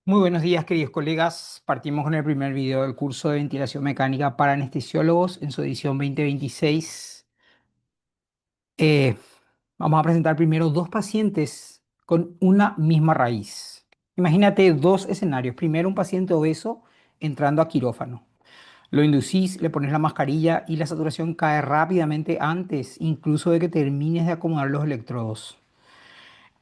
Muy buenos días, queridos colegas. Partimos con el primer video del curso de ventilación mecánica para anestesiólogos en su edición 2026. Eh, Vamos a presentar primero dos pacientes con una misma raíz. Imagínate dos escenarios. Primero, un paciente obeso entrando a quirófano. Lo inducís, le pones la mascarilla y la saturación cae rápidamente antes incluso de que termines de acomodar los electrodos.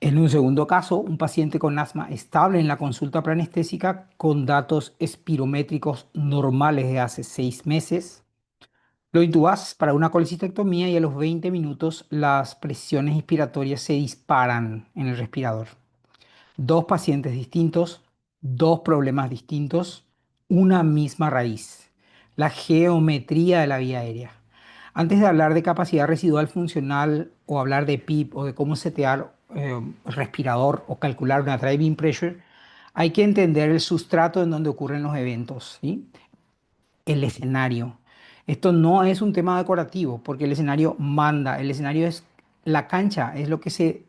En un segundo caso, un paciente con asma estable en la consulta preanestésica con datos espirométricos normales de hace 6 meses. Lo intubas para una colecistectomía y a los 20 minutos las presiones inspiratorias se disparan en el respirador. Dos pacientes distintos, dos problemas distintos, una misma raíz. La geometría de la vía aérea. Antes de hablar de capacidad residual funcional o hablar de PIP o de cómo setear el respirador o calcular una driving pressure, hay que entender el sustrato en donde ocurren los eventos, ¿sí? El escenario. Esto no es un tema decorativo porque el escenario manda, el escenario es la cancha, es lo que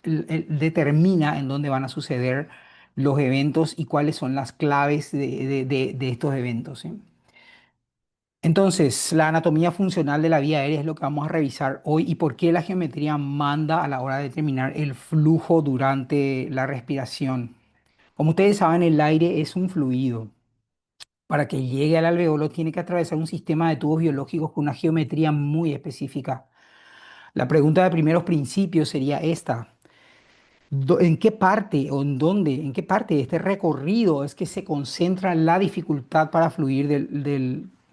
determina en dónde van a suceder los eventos y cuáles son las claves de estos eventos, ¿sí? Entonces, la anatomía funcional de la vía aérea es lo que vamos a revisar hoy y por qué la geometría manda a la hora de determinar el flujo durante la respiración. Como ustedes saben, el aire es un fluido. Para que llegue al alveolo tiene que atravesar un sistema de tubos biológicos con una geometría muy específica. La pregunta de primeros principios sería esta. ¿En qué parte o en dónde, en qué parte de este recorrido es que se concentra la dificultad para fluir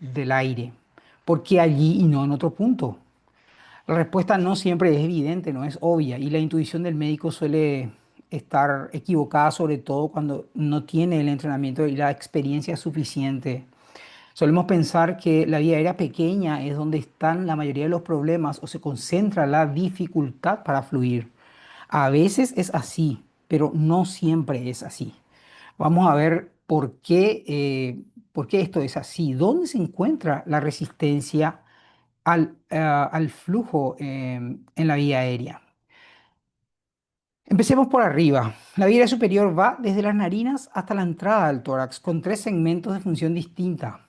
del aire? ¿Por qué allí y no en otro punto? La respuesta no siempre es evidente, no es obvia, y la intuición del médico suele estar equivocada, sobre todo cuando no tiene el entrenamiento y la experiencia suficiente. Solemos pensar que la vía aérea pequeña es donde están la mayoría de los problemas o se concentra la dificultad para fluir. A veces es así, pero no siempre es así. Vamos a ver por qué esto es así. ¿Dónde se encuentra la resistencia al flujo en la vía aérea? Empecemos por arriba. La vía aérea superior va desde las narinas hasta la entrada del tórax, con tres segmentos de función distinta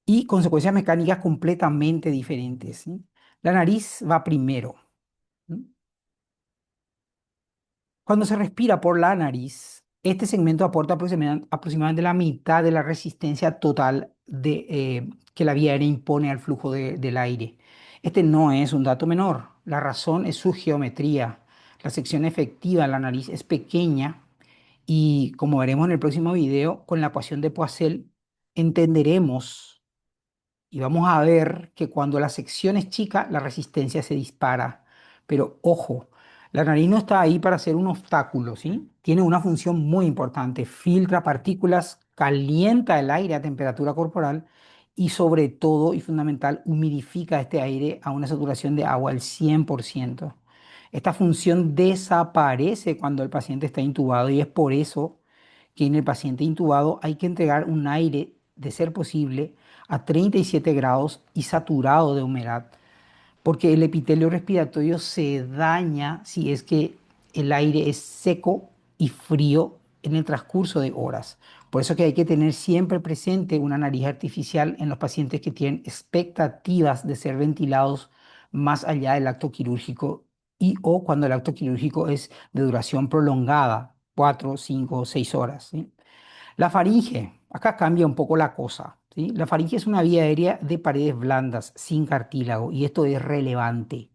y consecuencias mecánicas completamente diferentes, ¿sí? La nariz va primero, ¿sí? Cuando se respira por la nariz, este segmento aporta aproximadamente la mitad de la resistencia total que la vía aérea impone al flujo del aire. Este no es un dato menor. La razón es su geometría. La sección efectiva en la nariz es pequeña y, como veremos en el próximo video, con la ecuación de Poiseuille entenderemos y vamos a ver que cuando la sección es chica, la resistencia se dispara. Pero ojo, la nariz no está ahí para ser un obstáculo, ¿sí? Tiene una función muy importante. Filtra partículas, calienta el aire a temperatura corporal y sobre todo, y fundamental, humidifica este aire a una saturación de agua al 100%. Esta función desaparece cuando el paciente está intubado y es por eso que en el paciente intubado hay que entregar un aire, de ser posible, a 37 grados y saturado de humedad, porque el epitelio respiratorio se daña si es que el aire es seco y frío en el transcurso de horas. Por eso que hay que tener siempre presente una nariz artificial en los pacientes que tienen expectativas de ser ventilados más allá del acto quirúrgico y o cuando el acto quirúrgico es de duración prolongada, 4, 5 o 6 horas, ¿sí? La faringe, acá cambia un poco la cosa, ¿sí? La faringe es una vía aérea de paredes blandas, sin cartílago, y esto es relevante.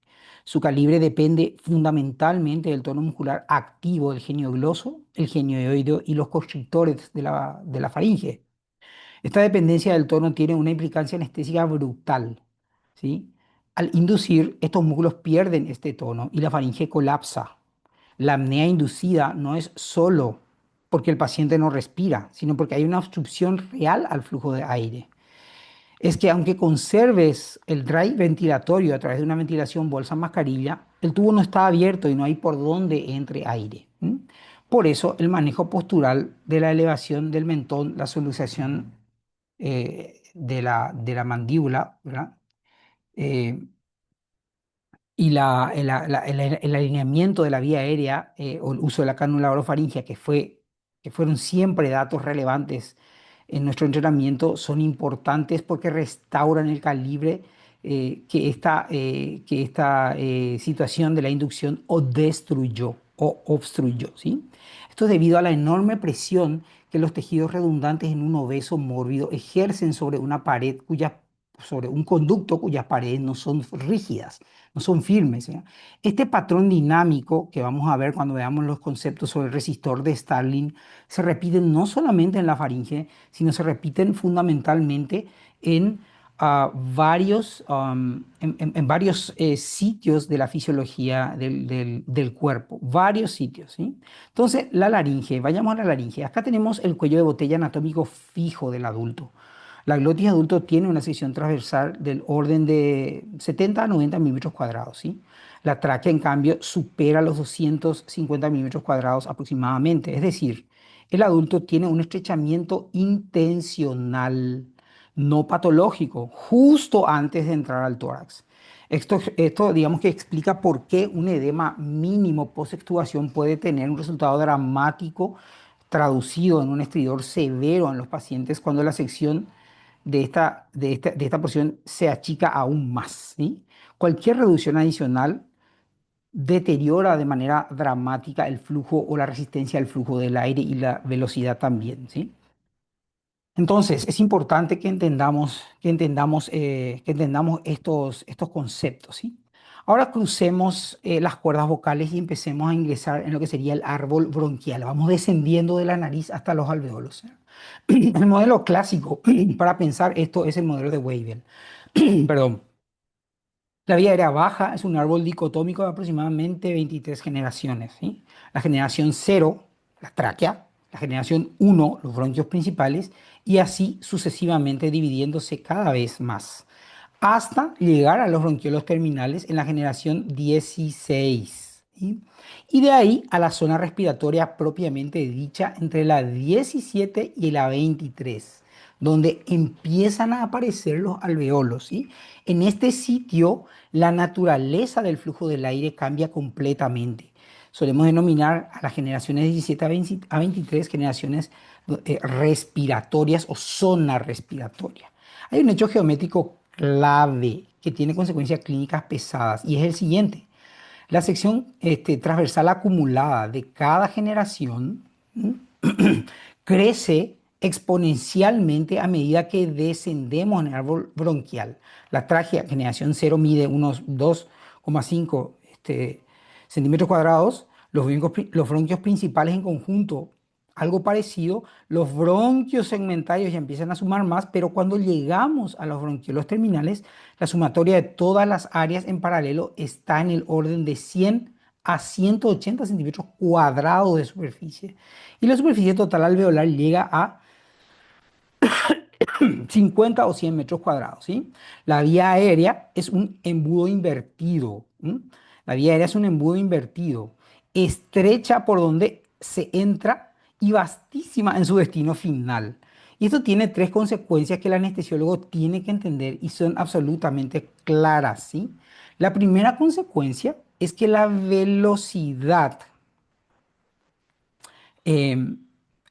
Su calibre depende fundamentalmente del tono muscular activo del genio gloso, el genioideo y los constrictores de la faringe. Esta dependencia del tono tiene una implicancia anestésica brutal, ¿sí? Al inducir, estos músculos pierden este tono y la faringe colapsa. La apnea inducida no es solo porque el paciente no respira, sino porque hay una obstrucción real al flujo de aire. Es que aunque conserves el drive ventilatorio a través de una ventilación bolsa-mascarilla, el tubo no está abierto y no hay por dónde entre aire. ¿M? Por eso el manejo postural de la elevación del mentón, la solución de la mandíbula, ¿verdad? Eh, y el alineamiento de la vía aérea o el uso de la cánula orofaringia, que fueron siempre datos relevantes en nuestro entrenamiento, son importantes porque restauran el calibre que esta situación de la inducción o destruyó o obstruyó, ¿sí? Esto es debido a la enorme presión que los tejidos redundantes en un obeso mórbido ejercen sobre una pared sobre un conducto cuyas paredes no son rígidas, no son firmes, ¿ya? Este patrón dinámico que vamos a ver cuando veamos los conceptos sobre el resistor de Starling se repiten no solamente en la faringe, sino se repiten fundamentalmente en en varios sitios de la fisiología del cuerpo, varios sitios, ¿sí? Entonces, la laringe, vayamos a la laringe. Acá tenemos el cuello de botella anatómico fijo del adulto. La glotis adulto tiene una sección transversal del orden de 70 a 90 milímetros cuadrados, ¿sí? La tráquea, en cambio, supera los 250 milímetros cuadrados aproximadamente. Es decir, el adulto tiene un estrechamiento intencional, no patológico, justo antes de entrar al tórax. Esto, digamos que explica por qué un edema mínimo post-extubación puede tener un resultado dramático traducido en un estridor severo en los pacientes cuando la sección de esta porción se achica aún más, ¿sí? Cualquier reducción adicional deteriora de manera dramática el flujo o la resistencia al flujo del aire y la velocidad también, ¿sí? Entonces, es importante que entendamos estos conceptos, ¿sí? Ahora crucemos las cuerdas vocales y empecemos a ingresar en lo que sería el árbol bronquial. Vamos descendiendo de la nariz hasta los alveolos, ¿eh? El modelo clásico para pensar esto es el modelo de Weibull. Perdón. La vía aérea baja es un árbol dicotómico de aproximadamente 23 generaciones, ¿sí? La generación cero, la tráquea; la generación uno, los bronquios principales, y así sucesivamente dividiéndose cada vez más, hasta llegar a los bronquiolos terminales en la generación 16, ¿sí? Y de ahí a la zona respiratoria propiamente dicha entre la 17 y la 23, donde empiezan a aparecer los alveolos, ¿sí? En este sitio, la naturaleza del flujo del aire cambia completamente. Solemos denominar a las generaciones 17 a 23 generaciones respiratorias o zona respiratoria. Hay un hecho geométrico clave que tiene consecuencias clínicas pesadas y es el siguiente. La sección transversal acumulada de cada generación, ¿m?, crece exponencialmente a medida que descendemos en el árbol bronquial. La tráquea generación cero mide unos 2,5 centímetros cuadrados. Los bronquios principales en conjunto, algo parecido. Los bronquios segmentarios ya empiezan a sumar más, pero cuando llegamos a los bronquiolos terminales, la sumatoria de todas las áreas en paralelo está en el orden de 100 a 180 centímetros cuadrados de superficie. Y la superficie total alveolar llega a 50 o 100 metros cuadrados, ¿sí? La vía aérea es un embudo invertido. ¿M? La vía aérea es un embudo invertido, estrecha por donde se entra y vastísima en su destino final. Y esto tiene tres consecuencias que el anestesiólogo tiene que entender y son absolutamente claras, ¿sí? La primera consecuencia es que la velocidad eh,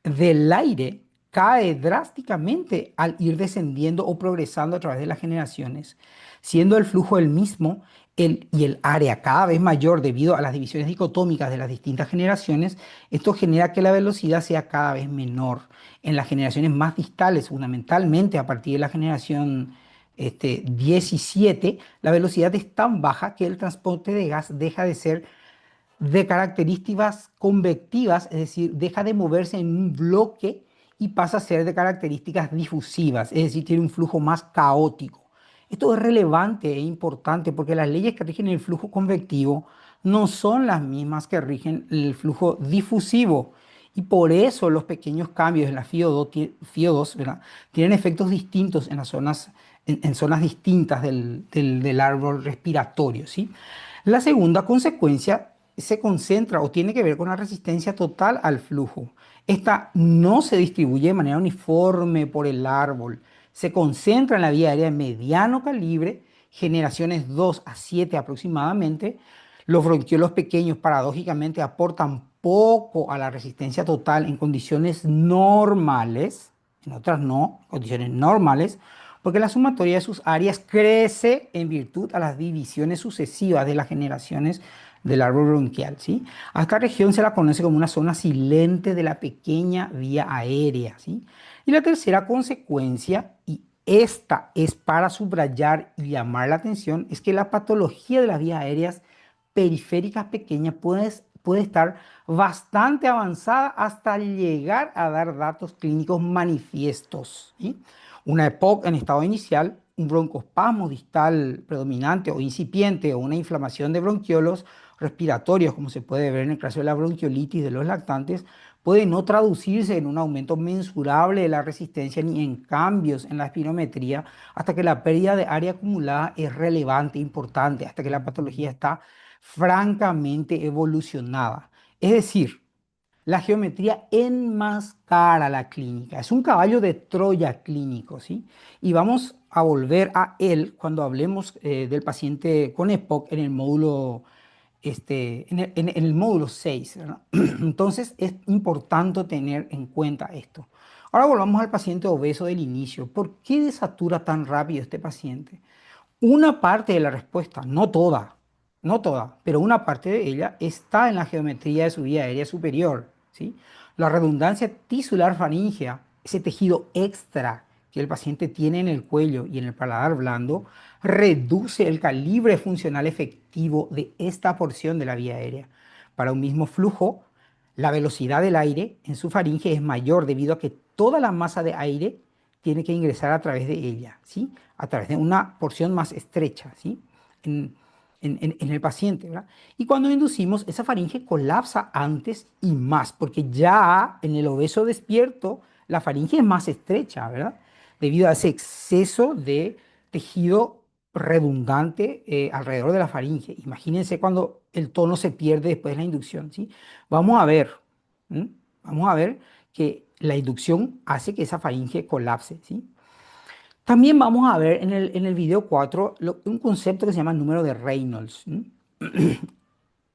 del aire cae drásticamente al ir descendiendo o progresando a través de las generaciones, siendo el flujo el mismo y el área cada vez mayor debido a las divisiones dicotómicas de las distintas generaciones. Esto genera que la velocidad sea cada vez menor en las generaciones más distales, fundamentalmente a partir de la generación 17. La velocidad es tan baja que el transporte de gas deja de ser de características convectivas, es decir, deja de moverse en un bloque y pasa a ser de características difusivas, es decir, tiene un flujo más caótico. Esto es relevante e importante porque las leyes que rigen el flujo convectivo no son las mismas que rigen el flujo difusivo. Y por eso los pequeños cambios en la FIO2, ¿verdad?, tienen efectos distintos en las zonas, en zonas distintas del árbol respiratorio, ¿sí? La segunda consecuencia se concentra o tiene que ver con la resistencia total al flujo. Esta no se distribuye de manera uniforme por el árbol, se concentra en la vía aérea de mediano calibre, generaciones 2 a 7 aproximadamente, los bronquiolos pequeños paradójicamente aportan poco a la resistencia total en condiciones normales, en otras no, condiciones normales, porque la sumatoria de sus áreas crece en virtud a las divisiones sucesivas de las generaciones del árbol bronquial, ¿sí? A esta región se la conoce como una zona silente de la pequeña vía aérea, ¿sí? Y la tercera consecuencia, y esta es para subrayar y llamar la atención, es que la patología de las vías aéreas periféricas pequeñas puede estar bastante avanzada hasta llegar a dar datos clínicos manifiestos, ¿sí? Una EPOC en estado inicial, un broncoespasmo distal predominante o incipiente o una inflamación de bronquiolos respiratorios, como se puede ver en el caso de la bronquiolitis de los lactantes, puede no traducirse en un aumento mensurable de la resistencia ni en cambios en la espirometría hasta que la pérdida de área acumulada es relevante, importante, hasta que la patología está francamente evolucionada. Es decir, la geometría enmascara la clínica, es un caballo de Troya clínico, ¿sí? Y vamos a volver a él cuando hablemos del paciente con EPOC en el módulo en el módulo 6, ¿verdad? Entonces es importante tener en cuenta esto. Ahora volvamos al paciente obeso del inicio. ¿Por qué desatura tan rápido este paciente? Una parte de la respuesta, no toda, no toda, pero una parte de ella está en la geometría de su vía aérea superior, ¿sí? La redundancia tisular faríngea, ese tejido extra que el paciente tiene en el cuello y en el paladar blando, reduce el calibre funcional efectivo de esta porción de la vía aérea. Para un mismo flujo, la velocidad del aire en su faringe es mayor debido a que toda la masa de aire tiene que ingresar a través de ella, ¿sí? A través de una porción más estrecha, ¿sí? En, en el paciente, ¿verdad? Y cuando inducimos, esa faringe colapsa antes y más, porque ya en el obeso despierto, la faringe es más estrecha, ¿verdad? Debido a ese exceso de tejido redundante alrededor de la faringe. Imagínense cuando el tono se pierde después de la inducción, ¿sí? Vamos a ver, ¿m? Vamos a ver que la inducción hace que esa faringe colapse, ¿sí? También vamos a ver en el video 4 un concepto que se llama número de Reynolds.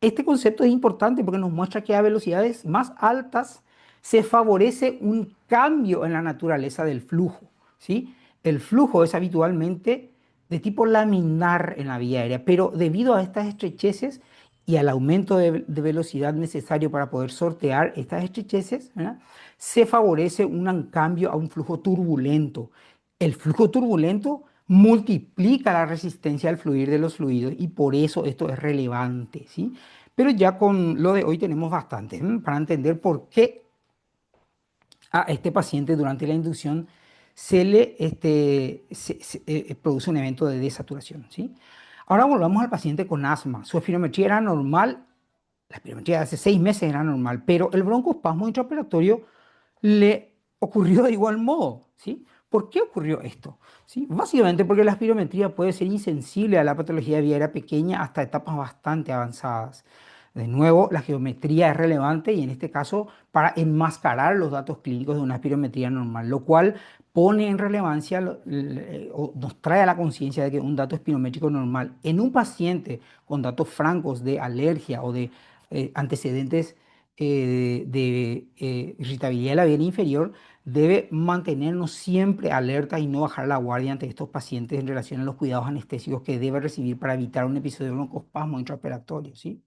Este concepto es importante porque nos muestra que a velocidades más altas se favorece un cambio en la naturaleza del flujo, ¿sí? El flujo es habitualmente de tipo laminar en la vía aérea, pero debido a estas estrecheces y al aumento de velocidad necesario para poder sortear estas estrecheces, ¿verdad? Se favorece un cambio a un flujo turbulento. El flujo turbulento multiplica la resistencia al fluir de los fluidos y por eso esto es relevante, ¿sí? Pero ya con lo de hoy tenemos bastante para entender por qué a este paciente durante la inducción se produce un evento de desaturación, ¿sí? Ahora volvamos al paciente con asma. Su espirometría era normal, la espirometría de hace 6 meses era normal, pero el broncoespasmo intraoperatorio le ocurrió de igual modo, ¿sí? ¿Por qué ocurrió esto? ¿Sí? Básicamente porque la espirometría puede ser insensible a la patología viaria pequeña hasta etapas bastante avanzadas. De nuevo, la geometría es relevante y en este caso para enmascarar los datos clínicos de una espirometría normal, lo cual pone en relevancia o nos trae a la conciencia de que un dato espirométrico normal en un paciente con datos francos de alergia o de antecedentes de irritabilidad labial inferior debe mantenernos siempre alerta y no bajar la guardia ante estos pacientes en relación a los cuidados anestésicos que debe recibir para evitar un episodio de broncoespasmo intraoperatorio, ¿sí?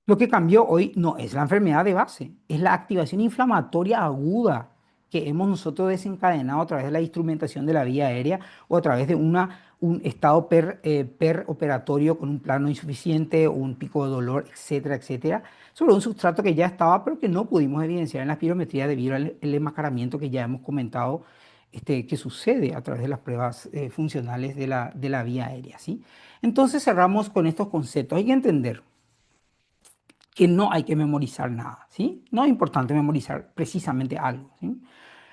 Lo que cambió hoy no es la enfermedad de base, es la activación inflamatoria aguda que hemos nosotros desencadenado a través de la instrumentación de la vía aérea o a través de un estado peroperatorio con un plano insuficiente o un pico de dolor, etcétera, etcétera, sobre un sustrato que ya estaba pero que no pudimos evidenciar en la espirometría debido al el enmascaramiento que ya hemos comentado que sucede a través de las pruebas funcionales de la vía aérea, ¿sí? Entonces cerramos con estos conceptos. Hay que entender que no hay que memorizar nada, ¿sí? No es importante memorizar precisamente algo, ¿sí?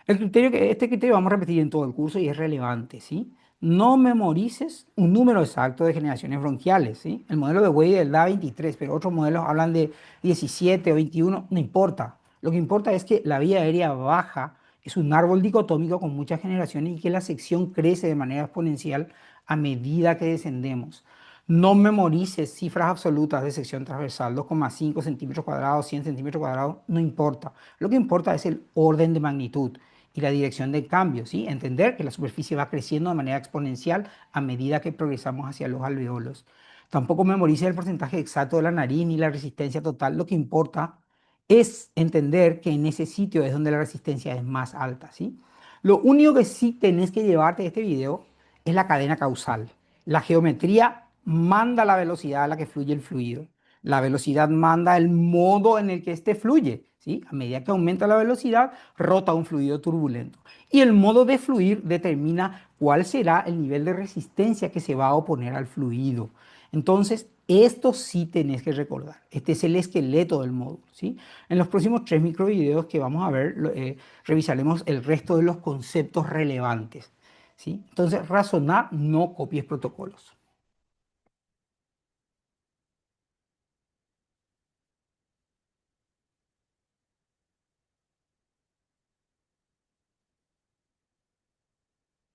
Este criterio vamos a repetir en todo el curso y es relevante, ¿sí? No memorices un número exacto de generaciones bronquiales, ¿sí? El modelo de Wade da 23, pero otros modelos hablan de 17 o 21, no importa. Lo que importa es que la vía aérea baja es un árbol dicotómico con muchas generaciones y que la sección crece de manera exponencial a medida que descendemos. No memorices cifras absolutas de sección transversal, 2,5 centímetros cuadrados, 100 centímetros cuadrados, no importa. Lo que importa es el orden de magnitud y la dirección del cambio, ¿sí? Entender que la superficie va creciendo de manera exponencial a medida que progresamos hacia los alveolos. Tampoco memorices el porcentaje exacto de la nariz ni la resistencia total. Lo que importa es entender que en ese sitio es donde la resistencia es más alta, ¿sí? Lo único que sí tenés que llevarte de este video es la cadena causal. La geometría manda la velocidad a la que fluye el fluido. La velocidad manda el modo en el que éste fluye, ¿sí? A medida que aumenta la velocidad, rota un fluido turbulento. Y el modo de fluir determina cuál será el nivel de resistencia que se va a oponer al fluido. Entonces, esto sí tenés que recordar. Este es el esqueleto del módulo, ¿sí? En los próximos 3 microvideos que vamos a ver, revisaremos el resto de los conceptos relevantes, ¿sí? Entonces, razonar, no copies protocolos.